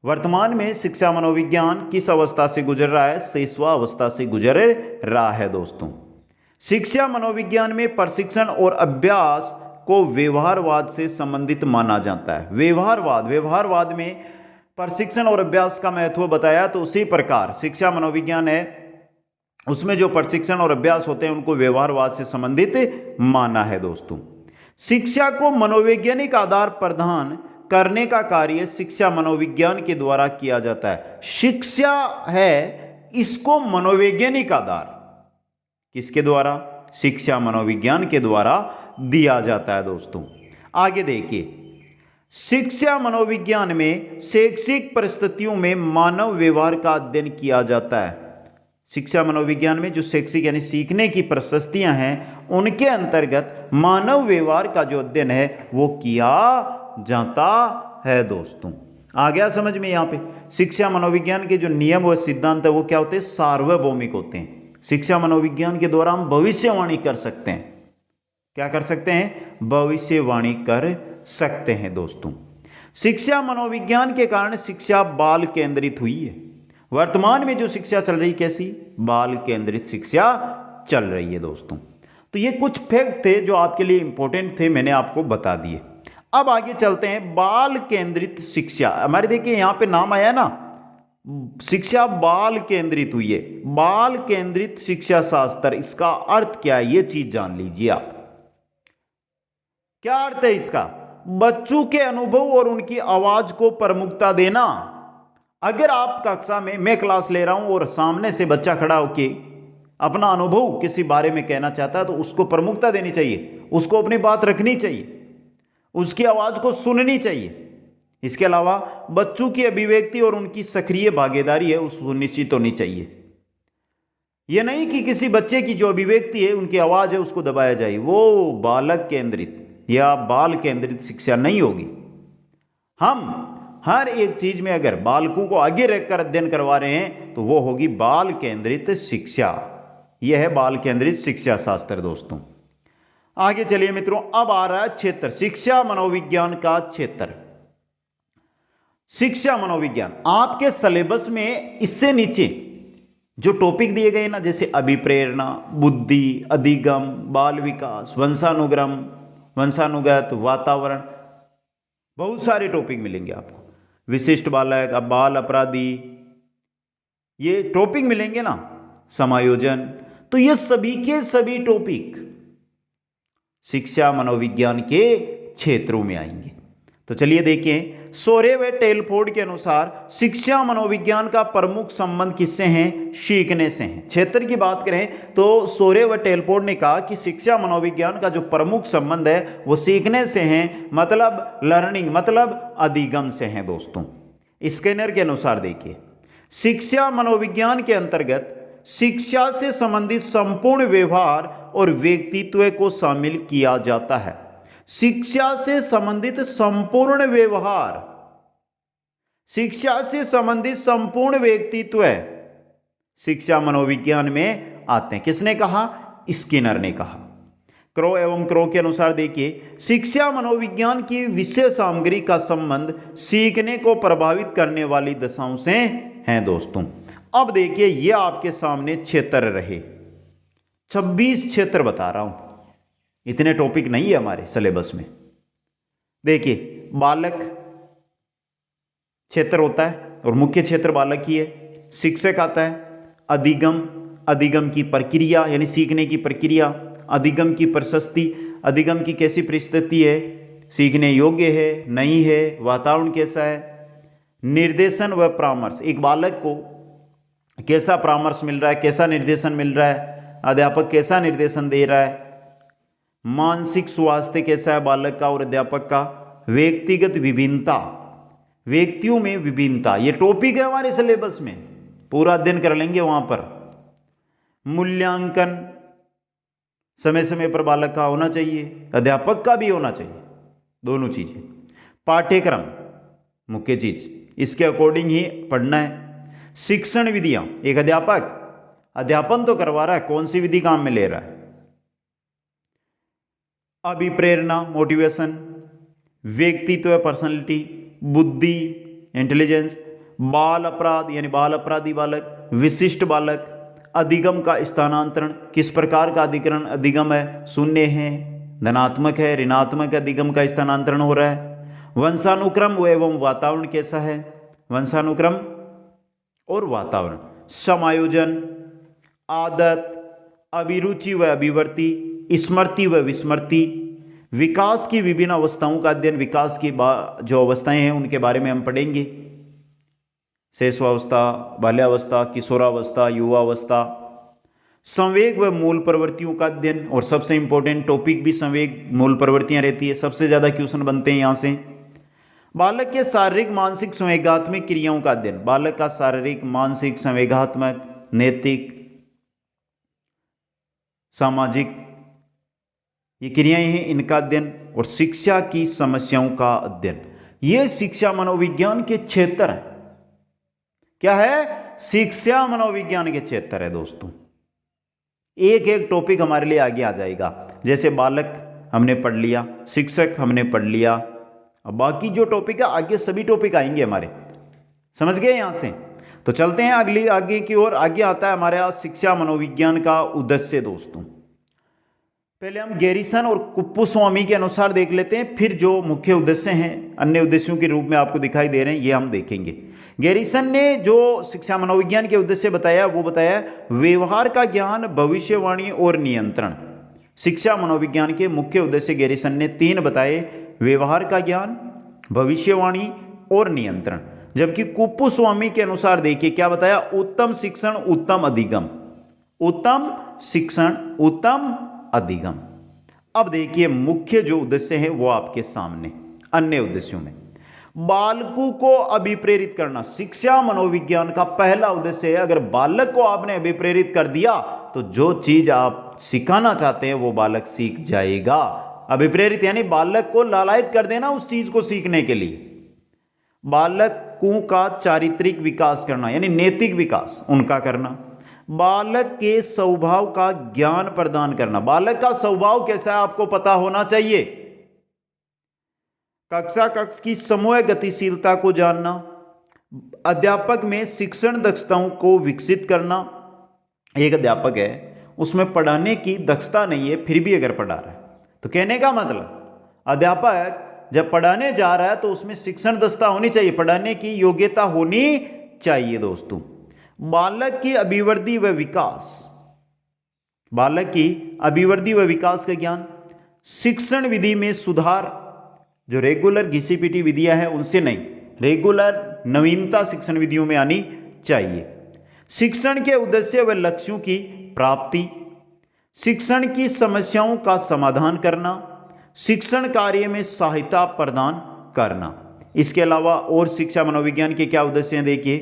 वर्तमान में शिक्षा मनोविज्ञान किस अवस्था से गुजर रहा है? शैशवावस्था से गुजर रहा है दोस्तों। शिक्षा मनोविज्ञान में प्रशिक्षण और अभ्यास को व्यवहारवाद से संबंधित माना जाता है। व्यवहारवाद में प्रशिक्षण और अभ्यास का महत्व बताया, तो उसी प्रकार शिक्षा मनोविज्ञान है उसमें जो प्रशिक्षण और अभ्यास होते हैं उनको व्यवहारवाद से संबंधित माना है दोस्तों। शिक्षा को मनोवैज्ञानिक आधार प्रदान करने का कार्य शिक्षा मनोविज्ञान के द्वारा किया जाता है। शिक्षा है, इसको मनोवैज्ञानिक आधार किसके द्वारा? शिक्षा मनोविज्ञान के द्वारा दिया जाता है दोस्तों। आगे देखिए, शिक्षा मनोविज्ञान में शैक्षिक परिस्थितियों में मानव व्यवहार का अध्ययन किया जाता है। शिक्षा मनोविज्ञान में जो शैक्षिक यानी सीखने की परिस्थितियां हैं उनके अंतर्गत मानव व्यवहार का जो अध्ययन है वो किया जाता है दोस्तों। आ गया समझ में? यहाँ पे शिक्षा मनोविज्ञान के जो नियम व सिद्धांत है वो क्या होते हैं? सार्वभौमिक होते हैं। शिक्षा मनोविज्ञान के द्वारा हम भविष्यवाणी कर सकते हैं। क्या कर सकते हैं? भविष्यवाणी कर सकते हैं दोस्तों। शिक्षा मनोविज्ञान के कारण शिक्षा बाल केंद्रित हुई है। वर्तमान में जो शिक्षा चल रही कैसी? बाल केंद्रित शिक्षा चल रही है दोस्तों। तो ये कुछ फैक्ट थे जो आपके लिए इंपॉर्टेंट थे, मैंने आपको बता दिए। अब आगे चलते हैं। बाल केंद्रित शिक्षा, हमारे देखिए यहां पे नाम आया ना, शिक्षा बाल केंद्रित हुई है। बाल केंद्रित शिक्षा शास्त्र, इसका अर्थ क्या है ये चीज जान लीजिए आप। क्या अर्थ है इसका? बच्चों के अनुभव और उनकी आवाज को प्रमुखता देना। अगर आप कक्षा में, मैं क्लास ले रहा हूं और सामने से बच्चा खड़ा होके अपना अनुभव किसी बारे में कहना चाहता है तो उसको प्रमुखता देनी चाहिए, उसको अपनी बात रखनी चाहिए, उसकी आवाज को सुननी चाहिए। इसके अलावा बच्चों की अभिव्यक्ति और उनकी सक्रिय भागीदारी है उस सुनिश्चित होनी चाहिए। यह नहीं कि किसी बच्चे की जो अभिव्यक्ति है, उनकी आवाज है, उसको दबाया जाए, वो बालक केंद्रित या बाल केंद्रित शिक्षा नहीं होगी। हम हर एक चीज में अगर बालकों को आगे रखकर अध्ययन करवा रहे हैं तो वो होगी बाल केंद्रित शिक्षा। यह है बाल केंद्रित शिक्षा शास्त्र दोस्तों। आगे चलिए मित्रों, अब आ रहा है क्षेत्र, शिक्षा मनोविज्ञान का क्षेत्र। शिक्षा मनोविज्ञान आपके सिलेबस में इससे नीचे जो टॉपिक दिए गए ना, जैसे अभिप्रेरणा, बुद्धि, अधिगम, बाल विकास, वंशानुगत, वातावरण, बहुत सारे टॉपिक मिलेंगे आपको। विशिष्ट बालक, अब बाल अपराधी, ये टॉपिक मिलेंगे ना, समायोजन। तो ये सभी के सभी टॉपिक शिक्षा मनोविज्ञान के क्षेत्रों में आएंगे। तो चलिए देखें, सोरे व टेलफोर्ड के अनुसार शिक्षा मनोविज्ञान का प्रमुख संबंध किससे हैं? सीखने से हैं। क्षेत्र की बात करें तो सोरे व टेलफोर्ड ने कहा कि शिक्षा मनोविज्ञान का जो प्रमुख संबंध है वो सीखने से हैं, मतलब लर्निंग, मतलब अधिगम से हैं दोस्तों। स्किनर के अनुसार देखिए, शिक्षा मनोविज्ञान के अंतर्गत शिक्षा से संबंधित संपूर्ण व्यवहार और व्यक्तित्व को शामिल किया जाता है। शिक्षा से संबंधित संपूर्ण व्यवहार, शिक्षा से संबंधित संपूर्ण व्यक्तित्व शिक्षा मनोविज्ञान में आते हैं। किसने कहा? स्किनर ने कहा। क्रो एवं क्रो के अनुसार देखिए, शिक्षा मनोविज्ञान की विषय सामग्री का संबंध सीखने को प्रभावित करने वाली दशाओं से है दोस्तों। अब देखिए, ये आपके सामने क्षेत्र रहे, 26 क्षेत्र बता रहा हूं, इतने टॉपिक नहीं है हमारे सिलेबस में। देखिए, बालक क्षेत्र होता है और मुख्य क्षेत्र बालक ही है। शिक्षक आता है, अधिगम, अधिगम की प्रक्रिया यानी सीखने की प्रक्रिया, अधिगम की प्रशस्ति, अधिगम की कैसी परिस्थिति है, सीखने योग्य है नहीं है, वातावरण कैसा है, निर्देशन व परामर्श, एक बालक को कैसा परामर्श मिल रहा है, कैसा निर्देशन मिल रहा है, अध्यापक कैसा निर्देशन दे रहा है, मानसिक स्वास्थ्य कैसा है बालक का और अध्यापक का, व्यक्तिगत विभिन्नता, व्यक्तियों में विभिन्नता, ये टॉपिक है हमारे सिलेबस में, पूरा अध्ययन कर लेंगे वहां पर। मूल्यांकन समय समय पर बालक का होना चाहिए, अध्यापक का भी होना चाहिए, दोनों चीजें। पाठ्यक्रम मुख्य चीज, इसके अकॉर्डिंग ही पढ़ना है। शिक्षण विधियां, एक अध्यापक अध्यापन तो करवा रहा है, कौन सी विधि काम में ले रहा है। अभिप्रेरणा, मोटिवेशन, व्यक्तित्व, पर्सनालिटी, बुद्धि, इंटेलिजेंस, बाल अपराध यानी बाल अपराधी बालक, विशिष्ट बालक, अधिगम का स्थानांतरण, किस प्रकार का अधिगम है, शून्य है, धनात्मक है, ऋणात्मक अधिगम का स्थानांतरण हो रहा है। वंशानुक्रम एवं वातावरण कैसा है, वंशानुक्रम और वातावरण। समायोजन, आदत, अभिरुचि व अभिवृत्ति, स्मृति व विस्मृति, विकास की विभिन्न अवस्थाओं का अध्ययन, विकास की जो अवस्थाएं हैं उनके बारे में हम पढ़ेंगे। शैशवावस्था, बाल्यावस्था, किशोरावस्था, युवावस्था। संवेग व मूल प्रवृत्तियों का अध्ययन, और सबसे इंपॉर्टेंट टॉपिक भी संवेग मूल प्रवृत्तियां रहती है, सबसे ज्यादा क्वेश्चन बनते हैं यहां से। बालक के शारीरिक मानसिक संवेगात्मक क्रियाओं का अध्ययन, बालक का शारीरिक मानसिक संवेगात्मक नैतिक सामाजिक ये क्रियाएं हैं, इनका अध्ययन। और शिक्षा की समस्याओं का अध्ययन, ये शिक्षा मनोविज्ञान के क्षेत्र है। क्या है? शिक्षा मनोविज्ञान के क्षेत्र है दोस्तों। एक एक टॉपिक हमारे लिए आगे आ जाएगा। जैसे बालक हमने पढ़ लिया, शिक्षक हमने पढ़ लिया, अब बाकी जो टॉपिक है आगे सभी टॉपिक आएंगे हमारे। समझ गए यहां से? तो चलते हैं अगली आगे की ओर। आगे आता है हमारे यहाँ शिक्षा मनोविज्ञान का उद्देश्य दोस्तों। पहले हम गैरिसन और कुप्पुस्वामी के अनुसार देख लेते हैं, फिर जो मुख्य उद्देश्य हैं अन्य उद्देश्यों के रूप में आपको दिखाई दे रहे हैं ये हम देखेंगे। गैरिसन ने जो शिक्षा मनोविज्ञान के उद्देश्य बताया वो बताया व्यवहार का ज्ञान, भविष्यवाणी और नियंत्रण। शिक्षा मनोविज्ञान के मुख्य उद्देश्य गैरिसन ने 3 बताए, व्यवहार का ज्ञान, भविष्यवाणी और नियंत्रण। जबकि कुप्पुस्वामी के अनुसार देखिए क्या बताया, उत्तम शिक्षण उत्तम अधिगम, उत्तम शिक्षण उत्तम अधिगम। अब देखिए मुख्य जो उद्देश्य है वो आपके सामने। अन्य उद्देश्यों में बालकों को अभिप्रेरित करना, शिक्षा मनोविज्ञान का पहला उद्देश्य है। अगर बालक को आपने अभिप्रेरित कर दिया तो जो चीज आप सिखाना चाहते हैं वो बालक सीख जाएगा। अभिप्रेरित यानी बालक को लालायित कर देना उस चीज को सीखने के लिए। बालकों का चारित्रिक विकास करना यानी नैतिक विकास उनका करना। बालक के स्वभाव का ज्ञान प्रदान करना, बालक का स्वभाव कैसा है आपको पता होना चाहिए। कक्ष की समूह गतिशीलता को जानना, अध्यापक में शिक्षण दक्षताओं को विकसित करना। एक अध्यापक है उसमें पढ़ाने की दक्षता नहीं है फिर भी अगर पढ़ा रहा है तो कहने का मतलब अध्यापक जब पढ़ाने जा रहा है तो उसमें शिक्षण दक्षता होनी चाहिए, पढ़ाने की योग्यता होनी चाहिए दोस्तों। बालक की अभिवृद्धि व विकास, बालक की अभिवृद्धि व विकास का ज्ञान। शिक्षण विधि में सुधार, जो रेगुलर घिसी-पिटी विधियां हैं उनसे नहीं, रेगुलर नवीनता शिक्षण विधियों में आनी चाहिए। शिक्षण के उद्देश्य व लक्ष्यों की प्राप्ति, शिक्षण की समस्याओं का समाधान करना, शिक्षण कार्य में सहायता प्रदान करना। इसके अलावा और शिक्षा मनोविज्ञान के क्या उद्देश्य हैं देखिए।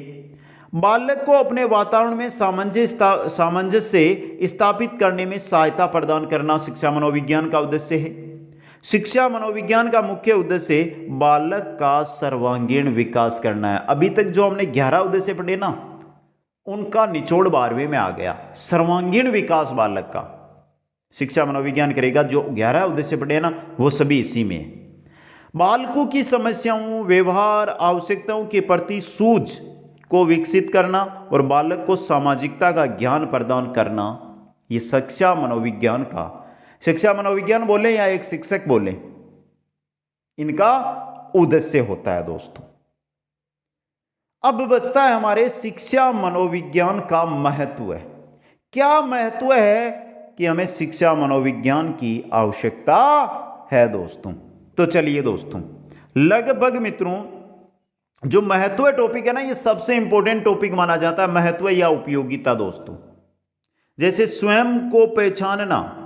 बालक को अपने वातावरण में सामंजस्य स्थापित करने में सहायता प्रदान करना शिक्षा मनोविज्ञान का उद्देश्य है। शिक्षा मनोविज्ञान का मुख्य उद्देश्य बालक का सर्वांगीण विकास करना है। अभी तक जो हमने 11 उद्देश्य पढ़े ना उनका निचोड़ 12वें में आ गया, सर्वांगीण विकास बालक का शिक्षा मनोविज्ञान करेगा। जो 11 उद्देश्य पढ़े ना वो सभी इसी में है। बालकों की समस्याओं, व्यवहार, आवश्यकताओं के प्रति सूझ को विकसित करना और बालक को सामाजिकता का ज्ञान प्रदान करना, ये शिक्षा मनोविज्ञान का, शिक्षा मनोविज्ञान बोले या एक शिक्षक बोले, इनका उद्देश्य होता है दोस्तों। अब बचता है हमारे शिक्षा मनोविज्ञान का महत्व है। क्या महत्व है कि हमें शिक्षा मनोविज्ञान की आवश्यकता है दोस्तों। तो चलिए दोस्तों, लगभग मित्रों जो महत्व टॉपिक है ना ये सबसे इंपॉर्टेंट टॉपिक माना जाता है, महत्व या उपयोगिता दोस्तों। जैसे स्वयं को पहचानना,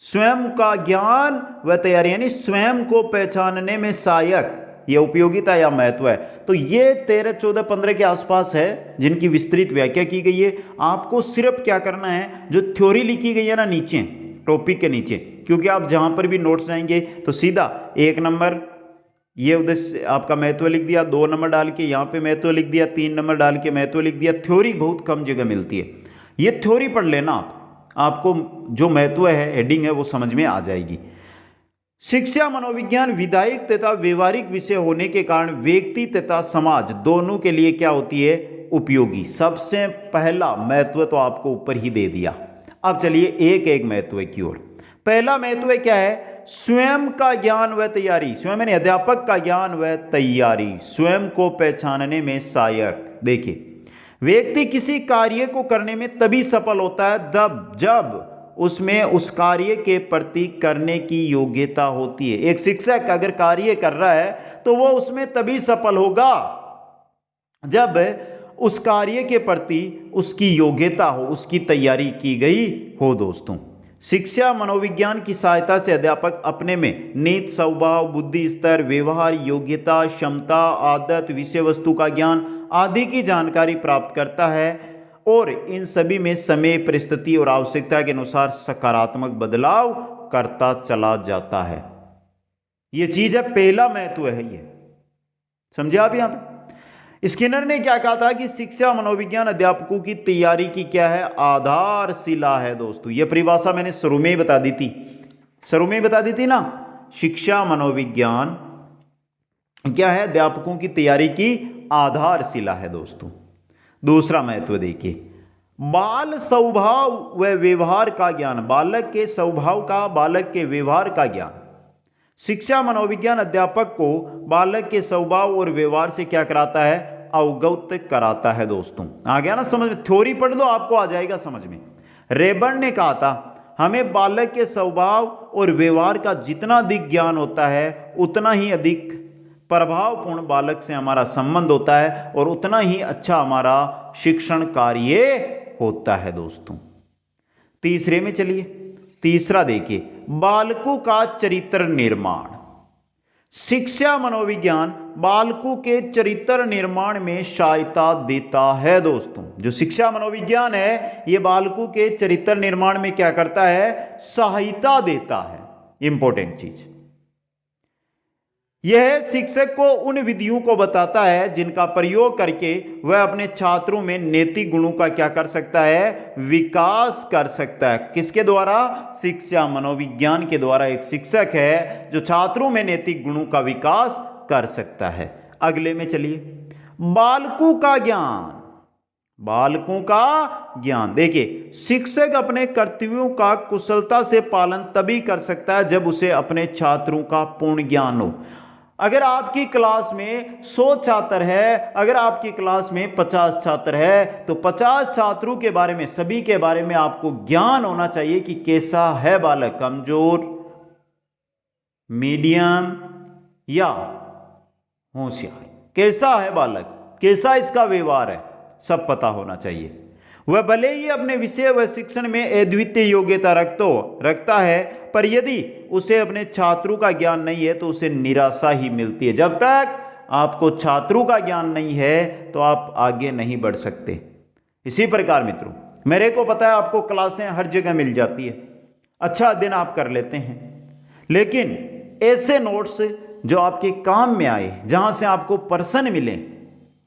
स्वयं का ज्ञान व तैयारी यानी स्वयं को पहचानने में सहायक, ये उपयोगिता या महत्व है। तो ये 13, 14, 15 के आसपास है जिनकी विस्तृत व्याख्या की गई है। आपको सिर्फ क्या करना है, जो थ्योरी लिखी गई है ना नीचे टॉपिक के नीचे, क्योंकि आप जहां पर भी नोट्स जाएंगे तो सीधा 1 नंबर ये उद्देश्य आपका महत्व लिख दिया, 2 नंबर डाल के यहाँ पे महत्व लिख दिया, 3 नंबर डाल के महत्व लिख दिया। थ्योरी बहुत कम जगह मिलती है, ये थ्योरी पढ़ लेना आपको जो महत्व है हेडिंग है वो समझ में आ जाएगी। शिक्षा मनोविज्ञान विधायक तथा व्यवहारिक विषय होने के कारण व्यक्ति तथा समाज दोनों के लिए क्या होती है, उपयोगी। सबसे पहला महत्व तो आपको ऊपर ही दे दिया। अब चलिए एक एक महत्व की ओर। पहला महत्व क्या है, स्वयं का ज्ञान व तैयारी। स्वयं यानी अध्यापक का ज्ञान व तैयारी, स्वयं को पहचानने में सहायक। देखिए व्यक्ति किसी कार्य को करने में तभी सफल होता है जब उसमें उस कार्य के प्रति करने की योग्यता होती है। एक शिक्षक अगर कार्य कर रहा है तो वो उसमें तभी सफल होगा जब उस कार्य के प्रति उसकी योग्यता हो, उसकी तैयारी की गई हो दोस्तों। शिक्षा मनोविज्ञान की सहायता से अध्यापक अपने में नीति, स्वभाव, बुद्धि स्तर, व्यवहार, योग्यता, क्षमता, आदत, विषय वस्तु का ज्ञान आदि की जानकारी प्राप्त करता है और इन सभी में समय, परिस्थिति और आवश्यकता के अनुसार सकारात्मक बदलाव करता चला जाता है। यह चीज है, पहला महत्व है ये, समझे आप। यहां पे स्किनर ने क्या कहा था कि शिक्षा मनोविज्ञान अध्यापकों की तैयारी की क्या है, आधारशिला है दोस्तों। यह परिभाषा मैंने शुरू में ही बता दी थी, शुरू में ही बता दी थी ना। शिक्षा मनोविज्ञान क्या है, अध्यापकों की तैयारी की आधारशिला है दोस्तों। दूसरा महत्व देखिए, बाल स्वभाव व व्यवहार का ज्ञान, बालक के स्वभाव का, बालक के व्यवहार का ज्ञान। शिक्षा मनोविज्ञान अध्यापक को बालक के स्वभाव और व्यवहार से क्या कराता है, अवगत कराता है दोस्तों। आ गया ना समझ में, थ्योरी पढ़ लो आपको आ जाएगा समझ में। रेबर्न ने कहा था हमें बालक के स्वभाव और व्यवहार का जितना अधिक ज्ञान होता है उतना ही अधिक प्रभावपूर्ण बालक से हमारा संबंध होता है और उतना ही अच्छा हमारा शिक्षण कार्य होता है दोस्तों। तीसरे में चलिए, तीसरा देखिए, बालकों का चरित्र निर्माण। शिक्षा मनोविज्ञान बालकों के चरित्र निर्माण में सहायता देता है दोस्तों। जो शिक्षा मनोविज्ञान है ये बालकों के चरित्र निर्माण में क्या करता है, सहायता देता है। इंपॉर्टेंट चीज यह शिक्षक को उन विधियों को बताता है जिनका प्रयोग करके वह अपने छात्रों में नैतिक गुणों का क्या कर सकता है, विकास कर सकता है। किसके द्वारा, शिक्षा मनोविज्ञान के द्वारा एक शिक्षक है जो छात्रों में नैतिक गुणों का विकास कर सकता है। अगले में चलिए, बालकों का ज्ञान। बालकों का ज्ञान देखिए, शिक्षक अपने कर्तव्यों का कुशलता से पालन तभी कर सकता है जब उसे अपने छात्रों का पूर्ण ज्ञान हो। अगर आपकी क्लास में 100 छात्र है, अगर आपकी क्लास में 50 छात्र है, तो 50 छात्रों के बारे में, सभी के बारे में आपको ज्ञान होना चाहिए कि कैसा है बालक, कमजोर, मीडियम या होशियार, कैसा है बालक, कैसा इसका व्यवहार है, सब पता होना चाहिए। वह भले ही अपने विषय व शिक्षण में अद्वितीय योग्यता रखता है, पर यदि उसे अपने छात्रों का ज्ञान नहीं है तो उसे निराशा ही मिलती है। जब तक आपको छात्रों का ज्ञान नहीं है तो आप आगे नहीं बढ़ सकते। इसी प्रकार मित्रों, मेरे को पता है आपको क्लासें हर जगह मिल जाती है, अच्छा अध्ययन आप कर लेते हैं, लेकिन ऐसे नोट्स जो आपके काम में आए, जहां से आपको पर्सन मिले,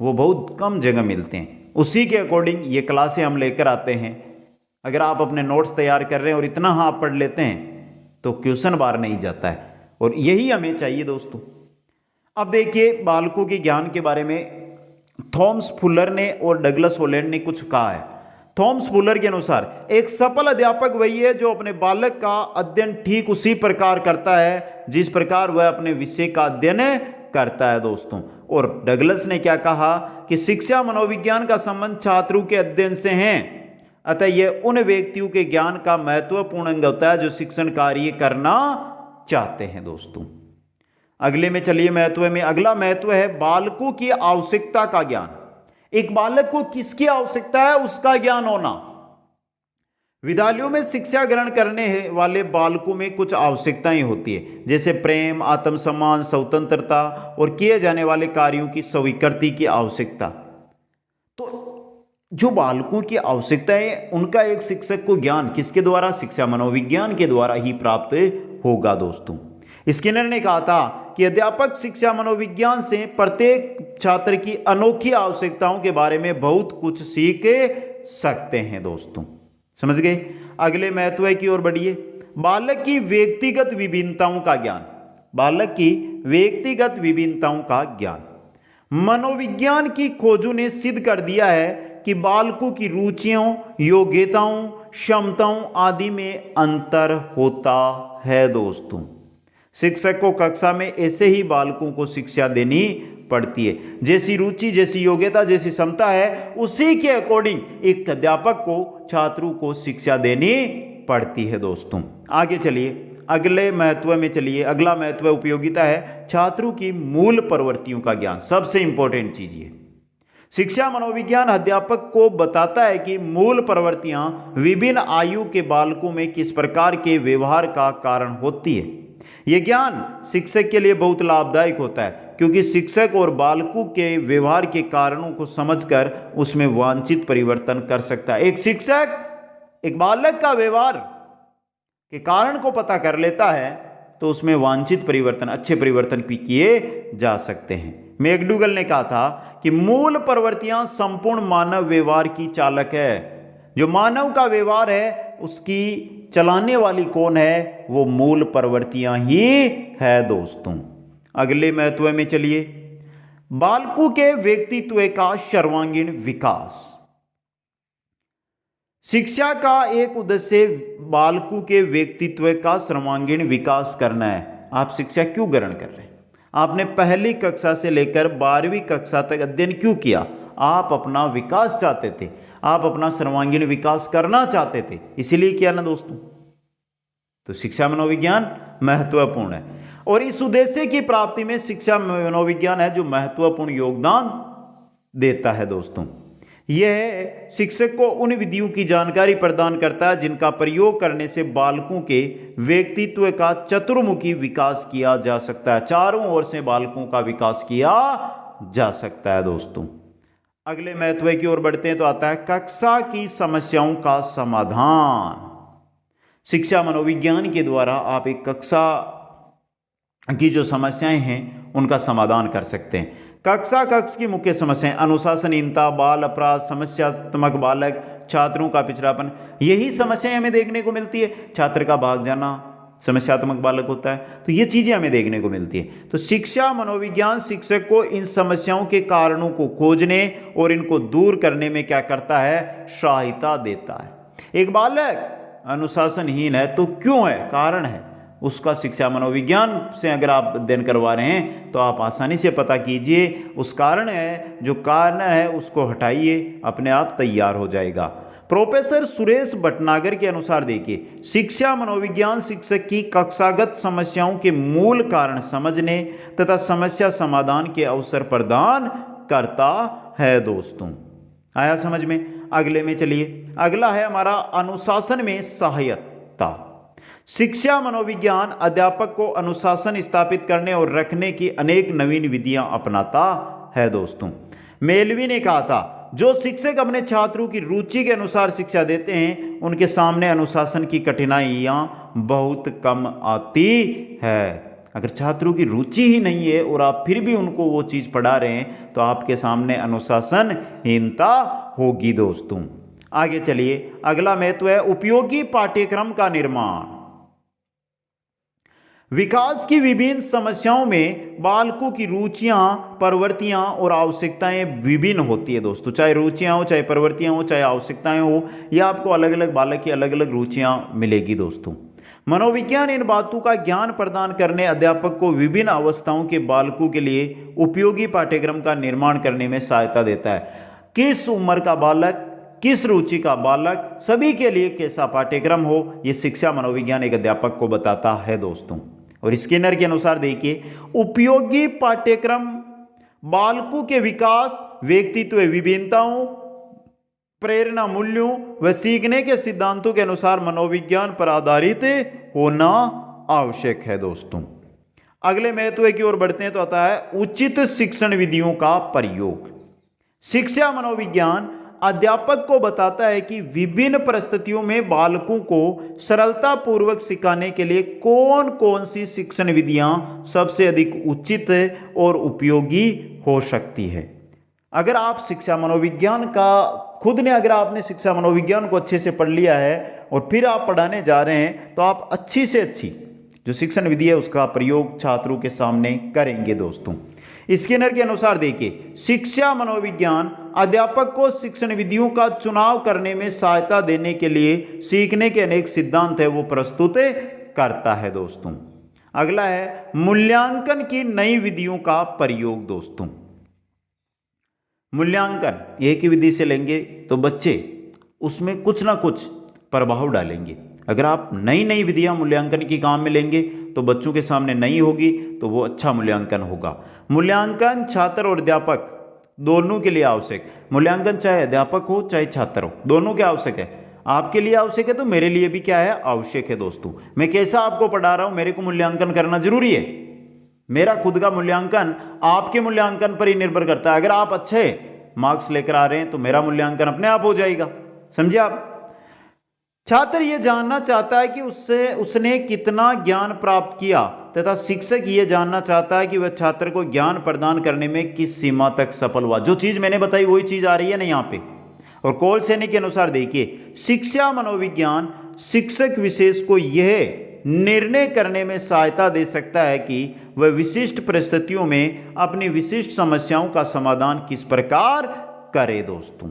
वो बहुत कम जगह मिलते हैं। उसी के अकॉर्डिंग ये क्लासें हम लेकर आते हैं। अगर आप अपने नोट्स तैयार कर रहे हैं और इतना हाँ आप पढ़ लेते हैं तो क्वेश्चन बार नहीं जाता है, और यही हमें चाहिए दोस्तों। अब देखिए, बालकों के ज्ञान के बारे में थॉमस फुलर ने और डगलस हॉलैंड ने कुछ कहा है। थॉमस फुलर के अनुसार एक सफल अध्यापक वही है जो अपने बालक का अध्ययन ठीक उसी प्रकार करता है जिस प्रकार वह अपने विषय का अध्ययन करता है दोस्तों। और डगलस ने क्या कहा कि शिक्षा मनोविज्ञान का संबंध छात्रों के अध्ययन से है, अतः यह उन व्यक्तियों के ज्ञान का महत्वपूर्ण अंग होता है जो शिक्षण कार्य करना चाहते हैं दोस्तों। अगले में चलिए, महत्व में अगला महत्व है बालकों की आवश्यकता का ज्ञान। एक बालक को किसकी आवश्यकता है, उसका ज्ञान होना। विद्यालयों में शिक्षा ग्रहण करने वाले बालकों में कुछ आवश्यकताएं होती है, जैसे प्रेम, आत्मसम्मान, स्वतंत्रता और किए जाने वाले कार्यों की स्वीकृति की आवश्यकता। तो जो बालकों की आवश्यकताएं, उनका एक शिक्षक को ज्ञान किसके द्वारा, शिक्षा मनोविज्ञान के द्वारा ही प्राप्त होगा दोस्तों। स्किनर ने कहा था कि अध्यापक शिक्षा मनोविज्ञान से प्रत्येक छात्र की अनोखी आवश्यकताओं के बारे में बहुत कुछ सीख सकते हैं दोस्तों। समझ गए। अगले महत्व की ओर बढ़िए, बालक की व्यक्तिगत विभिन्नताओं का ज्ञान। बालक की व्यक्तिगत विभिन्नताओं का ज्ञान। मनोविज्ञान की खोजों ने सिद्ध कर दिया है कि बालकों की रुचियों, योग्यताओं, क्षमताओं आदि में अंतर होता है दोस्तों। शिक्षक को कक्षा में ऐसे ही बालकों को शिक्षा देनी पड़ती है, जैसी रुचि, जैसी योग्यता, जैसी क्षमता है, उसी के अकॉर्डिंग एक अध्यापक को छात्रों को शिक्षा देनी पड़ती है दोस्तों। आगे चलिए, अगले महत्व में चलिए। अगला महत्व उपयोगिता है छात्रों की मूल प्रवृत्तियों का ज्ञान। सबसे इंपॉर्टेंट चीज ये, शिक्षा मनोविज्ञान अध्यापक को बताता है कि मूल प्रवृत्तियां विभिन्न आयु के बालकों में किस प्रकार के व्यवहार का कारण होती है। यह ज्ञान शिक्षक के लिए बहुत लाभदायक होता है, क्योंकि शिक्षक और बालकों के व्यवहार के कारणों को समझकर उसमें वांछित परिवर्तन कर सकता है। एक शिक्षक एक बालक का व्यवहार के कारण को पता कर लेता है तो उसमें वांछित परिवर्तन, अच्छे परिवर्तन भी किए जा सकते हैं। मैकडूगल ने कहा था कि मूल प्रवृत्तियां संपूर्ण मानव व्यवहार की चालक है। जो मानव का व्यवहार है उसकी चलाने वाली कौन है, वो मूल प्रवृत्तियां ही है दोस्तों। अगले महत्व में चलिए, बालकों के व्यक्तित्व का सर्वांगीण विकास। शिक्षा का एक उद्देश्य बालकों के व्यक्तित्व का सर्वांगीण विकास करना है। आप शिक्षा क्यों ग्रहण कर रहे हैं? आपने पहली कक्षा से लेकर 12वीं कक्षा तक अध्ययन क्यों किया? आप अपना विकास चाहते थे, आप अपना सर्वांगीण विकास करना चाहते थे, इसीलिए किया ना दोस्तों। तो शिक्षा मनोविज्ञान महत्वपूर्ण है और इस उद्देश्य की प्राप्ति में शिक्षा मनोविज्ञान है जो महत्वपूर्ण योगदान देता है दोस्तों। यह शिक्षक को उन विधियों की जानकारी प्रदान करता है जिनका प्रयोग करने से बालकों के व्यक्तित्व का चतुर्मुखी विकास किया जा सकता है। चारों ओर से बालकों का विकास किया जा सकता है दोस्तों। अगले महत्व की ओर बढ़ते हैं तो आता है कक्षा की समस्याओं का समाधान। शिक्षा मनोविज्ञान के द्वारा आप एक कक्षा की जो समस्याएं हैं उनका समाधान कर सकते हैं। कक्ष की मुख्य समस्याएं अनुशासनहीनता, बाल अपराध, समस्यात्मक बालक, छात्रों का पिछड़ापन, यही समस्याएं हमें देखने को मिलती है। छात्र का भाग जाना समस्यात्मक बालक होता है, तो ये चीजें हमें देखने को मिलती है। तो शिक्षा मनोविज्ञान शिक्षक को इन समस्याओं के कारणों को खोजने और इनको दूर करने में क्या करता है, सहायता देता है। एक बालक अनुशासनहीन है तो क्यों है, कारण है उसका शिक्षा मनोविज्ञान से अगर आप अध्ययन करवा रहे हैं तो आप आसानी से पता कीजिए उस कारण है, जो कारण है उसको हटाइए, अपने आप तैयार हो जाएगा। प्रोफेसर सुरेश भटनागर के अनुसार देखिए, शिक्षा मनोविज्ञान शिक्षक की कक्षागत समस्याओं के मूल कारण समझने तथा समस्या समाधान के अवसर प्रदान करता है दोस्तों। आया समझ में? अगले में चलिए, अगला है हमारा अनुशासन में सहायता। शिक्षा मनोविज्ञान अध्यापक को अनुशासन स्थापित करने और रखने की अनेक नवीन विधियां अपनाता है दोस्तों। मेलवी ने कहा था, जो शिक्षक अपने छात्रों की रुचि के अनुसार शिक्षा देते हैं उनके सामने अनुशासन की कठिनाइयां बहुत कम आती है। अगर छात्रों की रुचि ही नहीं है और आप फिर भी उनको वो चीज़ पढ़ा रहे हैं तो आपके सामने अनुशासनहीनता होगी दोस्तों। आगे चलिए, अगला महत्व है उपयोगी पाठ्यक्रम का निर्माण। विकास की विभिन्न समस्याओं में बालकों की रुचियां, प्रवृत्तियां और आवश्यकताएं विभिन्न होती है दोस्तों। चाहे रुचियां हो, चाहे प्रवृत्तियां हो, चाहे आवश्यकताएं हो, यह आपको अलग अलग बालक की अलग अलग रुचियां मिलेगी दोस्तों। मनोविज्ञान इन बातों का ज्ञान प्रदान करने अध्यापक को विभिन्न अवस्थाओं के बालकों के लिए उपयोगी पाठ्यक्रम का निर्माण करने में सहायता देता है। किस उम्र का बालक, किस रुचि का बालक, सभी के लिए कैसा पाठ्यक्रम हो, यह शिक्षा मनोविज्ञान एक अध्यापक को बताता है दोस्तों। और स्किनर के अनुसार देखिए, उपयोगी पाठ्यक्रम बालकों के विकास, व्यक्तित्व विभिन्नताओं, प्रेरणा मूल्यों व सीखने के सिद्धांतों के अनुसार मनोविज्ञान पर आधारित होना आवश्यक है दोस्तों। अगले महत्व की ओर बढ़ते हैं तो आता है उचित शिक्षण विधियों का प्रयोग। शिक्षा मनोविज्ञान अध्यापक को बताता है कि विभिन्न परिस्थितियों में बालकों को सरलता पूर्वक सिखाने के लिए कौन कौन सी शिक्षण विधियां सबसे अधिक उचित और उपयोगी हो सकती है। अगर आप शिक्षा मनोविज्ञान का खुद ने, अगर आपने शिक्षा मनोविज्ञान को अच्छे से पढ़ लिया है और फिर आप पढ़ाने जा रहे हैं तो आप अच्छी से अच्छी जो शिक्षण विधि है उसका प्रयोग छात्रों के सामने करेंगे दोस्तों। स्किनर के अनुसार देखिए, शिक्षा मनोविज्ञान अध्यापक को शिक्षण विधियों का चुनाव करने में सहायता देने के लिए सीखने के अनेक सिद्धांत है वो प्रस्तुत करता है दोस्तों। अगला है मूल्यांकन की नई विधियों का प्रयोग दोस्तों। मूल्यांकन एक ही विधि से लेंगे तो बच्चे उसमें कुछ ना कुछ प्रभाव डालेंगे। अगर आप नई नई विधियां मूल्यांकन की काम में लेंगे तो बच्चों के सामने नई होगी तो वो अच्छा मूल्यांकन होगा। मूल्यांकन छात्र और अध्यापक दोनों के लिए आवश्यक। मूल्यांकन चाहे अध्यापक हो चाहे छात्र हो, दोनों के आवश्यक है। आपके लिए आवश्यक है तो मेरे लिए भी क्या है, आवश्यक है दोस्तों। मैं कैसा आपको पढ़ा रहा हूं, मेरे को मूल्यांकन करना जरूरी है। मेरा खुद का मूल्यांकन आपके मूल्यांकन पर ही निर्भर करता है। अगर आप अच्छे मार्क्स लेकर आ रहे हैं तो मेरा मूल्यांकन अपने आप हो जाएगा, समझे आप। छात्र यह जानना चाहता है कि उसने कितना ज्ञान प्राप्त किया, तथा शिक्षक यह जानना चाहता है कि वह छात्र को ज्ञान प्रदान करने में किस सीमा तक सफल हुआ। जो चीज मैंने बताई वही चीज आ रही है ना यहाँ पे। और कौल सैनी के अनुसार देखिए, शिक्षा मनोविज्ञान शिक्षक विशेष को यह निर्णय करने में सहायता दे सकता है कि वह विशिष्ट परिस्थितियों में अपनी विशिष्ट समस्याओं का समाधान किस प्रकार करे। दोस्तों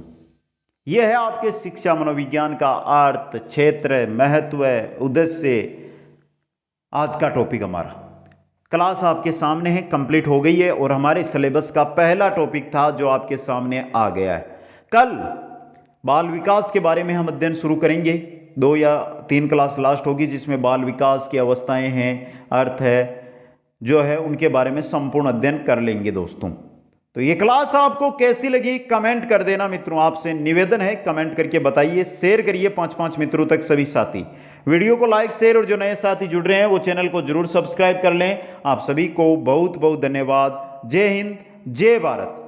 यह है आपके शिक्षा मनोविज्ञान का अर्थ, क्षेत्र, महत्व, उद्देश्य। आज का टॉपिक हमारा क्लास आपके सामने है, कंप्लीट हो गई है और हमारे सिलेबस का पहला टॉपिक था जो आपके सामने आ गया है। कल बाल विकास के बारे में हम अध्ययन शुरू करेंगे। 2 या 3 क्लास लास्ट होगी जिसमें बाल विकास की अवस्थाएं हैं, अर्थ है जो है, उनके बारे में संपूर्ण अध्ययन कर लेंगे दोस्तों। तो ये क्लास आपको कैसी लगी कमेंट कर देना मित्रों। आपसे निवेदन है, कमेंट करके बताइए, शेयर करिए 5-5 मित्रों तक सभी साथी। वीडियो को लाइक, शेयर और जो नए साथी जुड़ रहे हैं वो चैनल को जरूर सब्सक्राइब कर लें। आप सभी को बहुत बहुत धन्यवाद। जय हिंद, जय भारत।